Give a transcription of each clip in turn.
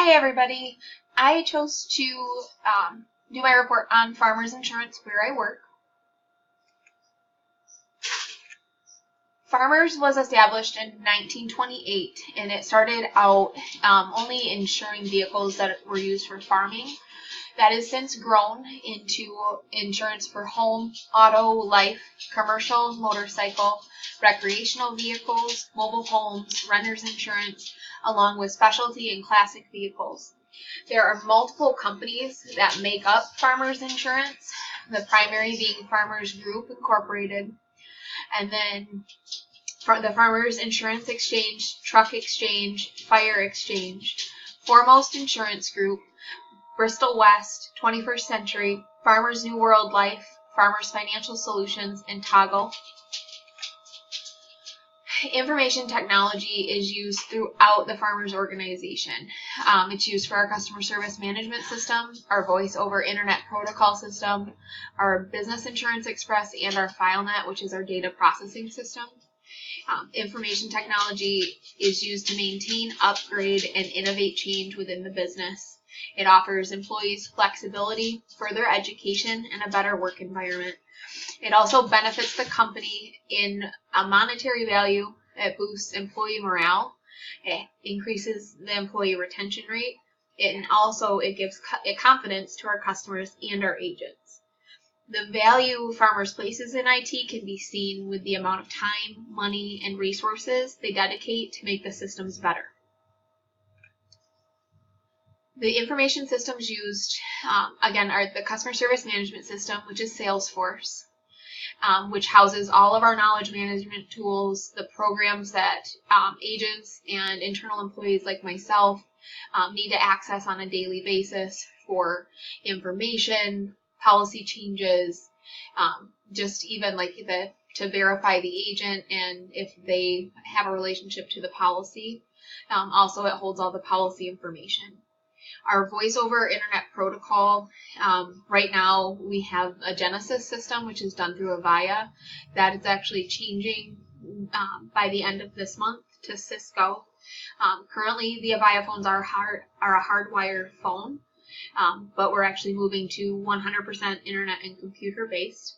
Hi everybody. I chose to do my report on Farmers Insurance where I work. Farmers was established in 1928 and it started out only insuring vehicles that were used for farming. That has since grown into insurance for home, auto, life, commercial, motorcycle, recreational vehicles, mobile homes, renter's insurance, along with specialty and classic vehicles. There are multiple companies that make up Farmers Insurance, the primary being Farmers Group Incorporated, and then the Farmers Insurance Exchange, Truck Exchange, Fire Exchange, Foremost Insurance Group, Bristol West, 21st Century, Farmers New World Life, Farmers Financial Solutions, and Toggle. Information technology is used throughout the Farmers organization. It's used for our customer service management system, our voice over internet protocol system, our Business Insurance Express, and our FileNet, which is our data processing system. Information technology is used to maintain, upgrade, and innovate change within the business. It offers employees flexibility, further education, and a better work environment. It also benefits the company in a monetary value. It boosts employee morale. It increases the employee retention rate. And also it gives confidence to our customers and our agents. The value Farmers places in IT can be seen with the amount of time, money, and resources they dedicate to make the systems better. The information systems used, again, are the customer service management system, which is Salesforce, which houses all of our knowledge management tools, the programs that agents and internal employees like myself need to access on a daily basis for information, policy changes, just even like to verify the agent and if they have a relationship to the policy. Also, it holds all the policy information. Our voice over internet protocol, right now we have a Genesis system, which is done through Avaya. That is actually changing by the end of this month to Cisco. Currently, the Avaya phones are a hardwired phone, but we're actually moving to 100% internet and computer based.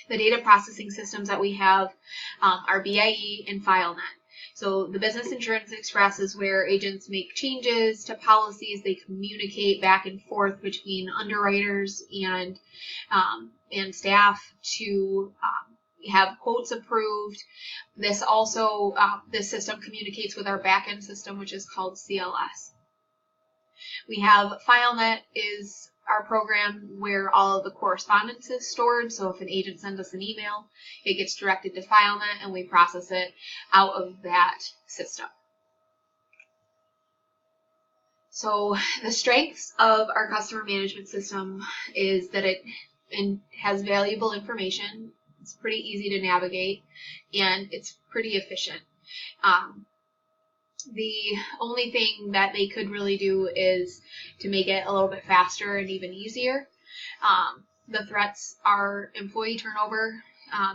The data processing systems that we have are BIE and FileNet. So the Business Insurance Express is where agents make changes to policies. They communicate back and forth between underwriters and staff to have quotes approved. This also, this system communicates with our backend system, which is called CLS. We have FileNet is our program where all of the correspondence is stored. So if an agent sends us an email, it gets directed to FileNet and we process it out of that system. So the strengths of our customer management system is that it has valuable information. It's pretty easy to navigate and it's pretty efficient. The only thing that they could really do is to make it a little bit faster and even easier. The threats are employee turnover,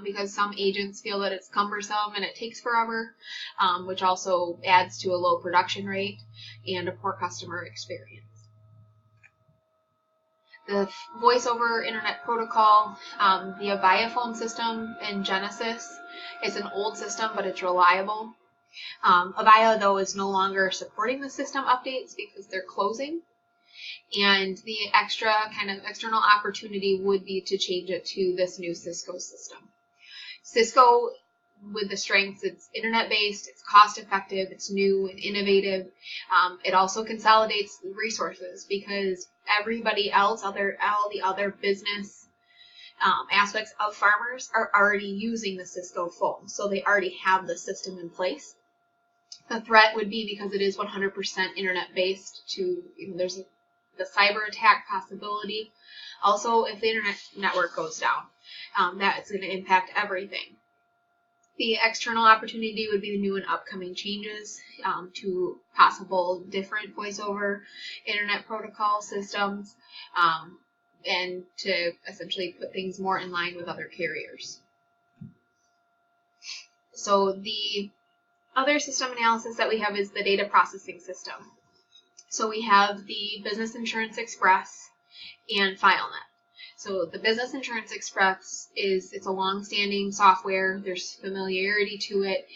because some agents feel that it's cumbersome and it takes forever, which also adds to a low production rate and a poor customer experience. The voice over internet protocol, the Avaya phone system in Genesis is an old system, but it's reliable. Avaya, though, is no longer supporting the system updates because they're closing. And the extra kind of external opportunity would be to change it to this new Cisco system. Cisco, with the strengths, it's internet-based, it's cost-effective, it's new and innovative. It also consolidates resources because everybody else, all the other business aspects of Farmers are already using the Cisco phone. So they already have the system in place. The threat would be because it is 100% internet-based there's the cyber attack possibility. Also, if the internet network goes down, that's going to impact everything. The external opportunity would be new and upcoming changes to possible different voice over internet protocol systems and to essentially put things more in line with other carriers. So the other system analysis that we have is the data processing system. So we have the Business Insurance Express and FileNet. So the Business Insurance Express it's a long-standing software. There's familiarity to it.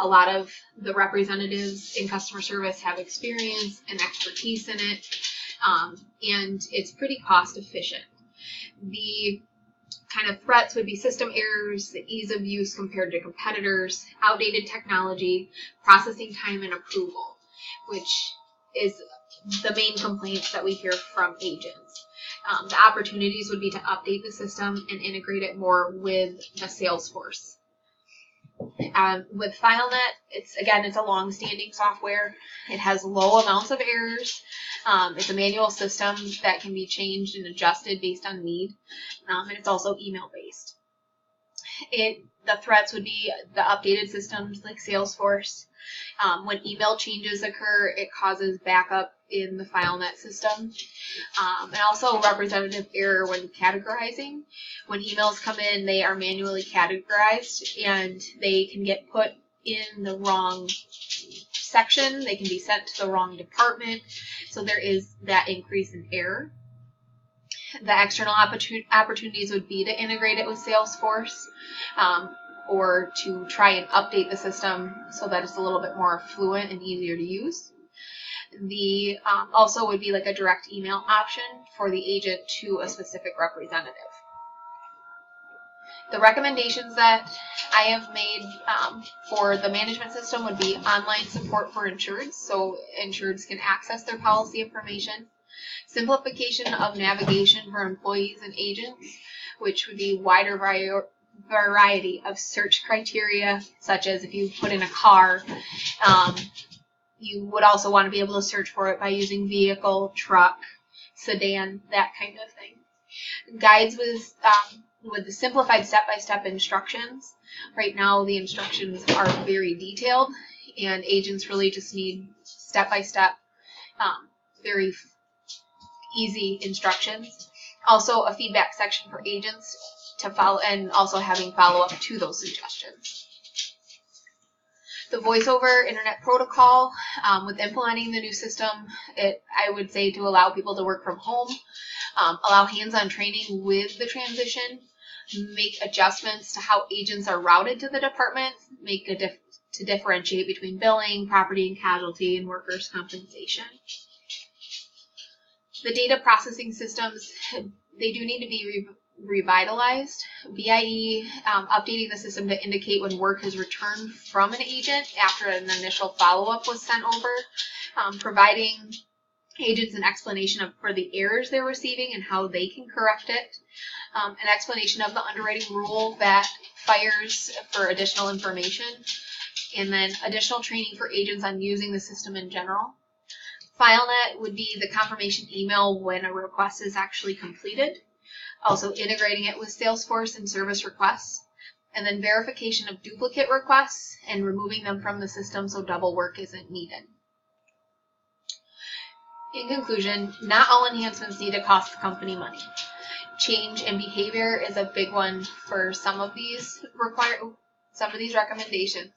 A lot of the representatives in customer service have experience and expertise in it, and it's pretty cost efficient. The kind of threats would be system errors, the ease of use compared to competitors, outdated technology, processing time, and approval, which is the main complaints that we hear from agents. The opportunities would be to update the system and integrate it more with the Salesforce. With FileNet, it's a long-standing software. It has low amounts of errors. It's a manual system that can be changed and adjusted based on need, and it's also email-based. The threats would be the updated systems like Salesforce. When email changes occur, it causes backup in the FileNet system. And also representative error when categorizing. When emails come in, they are manually categorized and they can get put in the wrong section. They can be sent to the wrong department. So there is that increase in error. The external opportunities would be to integrate it with Salesforce, or to try and update the system so that it's a little bit more fluent and easier to use. The also would be like a direct email option for the agent to a specific representative. The recommendations that I have made for the management system would be online support for insureds, so insureds can access their policy information. Simplification of navigation for employees and agents, which would be wider variety of search criteria, such as if you put in a car, you would also want to be able to search for it by using vehicle, truck, sedan, that kind of thing. Guides with the simplified step-by-step instructions. Right now the instructions are very detailed and agents really just need step-by-step, very easy instructions. Also a feedback section for agents to follow, and also having follow-up to those suggestions. The voice over internet protocol, with implementing the new system, I would say to allow people to work from home, allow hands-on training with the transition, make adjustments to how agents are routed to the department, to differentiate between billing, property and casualty, and workers' compensation. The data processing systems, they do need to be revitalized. BIE updating the system to indicate when work has returned from an agent after an initial follow-up was sent over, providing agents an explanation for the errors they're receiving and how they can correct it, an explanation of the underwriting rule that fires for additional information, and then additional training for agents on using the system in general. FileNet would be the confirmation email when a request is actually completed. Also integrating it with Salesforce and service requests, and then verification of duplicate requests and removing them from the system so double work isn't needed. In conclusion, not all enhancements need to cost the company money. Change in behavior is a big one for some of these recommendations,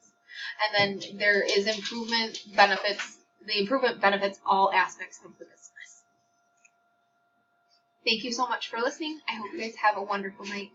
and then there is improvement benefits. The improvement benefits all aspects of the business. Thank you so much for listening. I hope you guys have a wonderful night.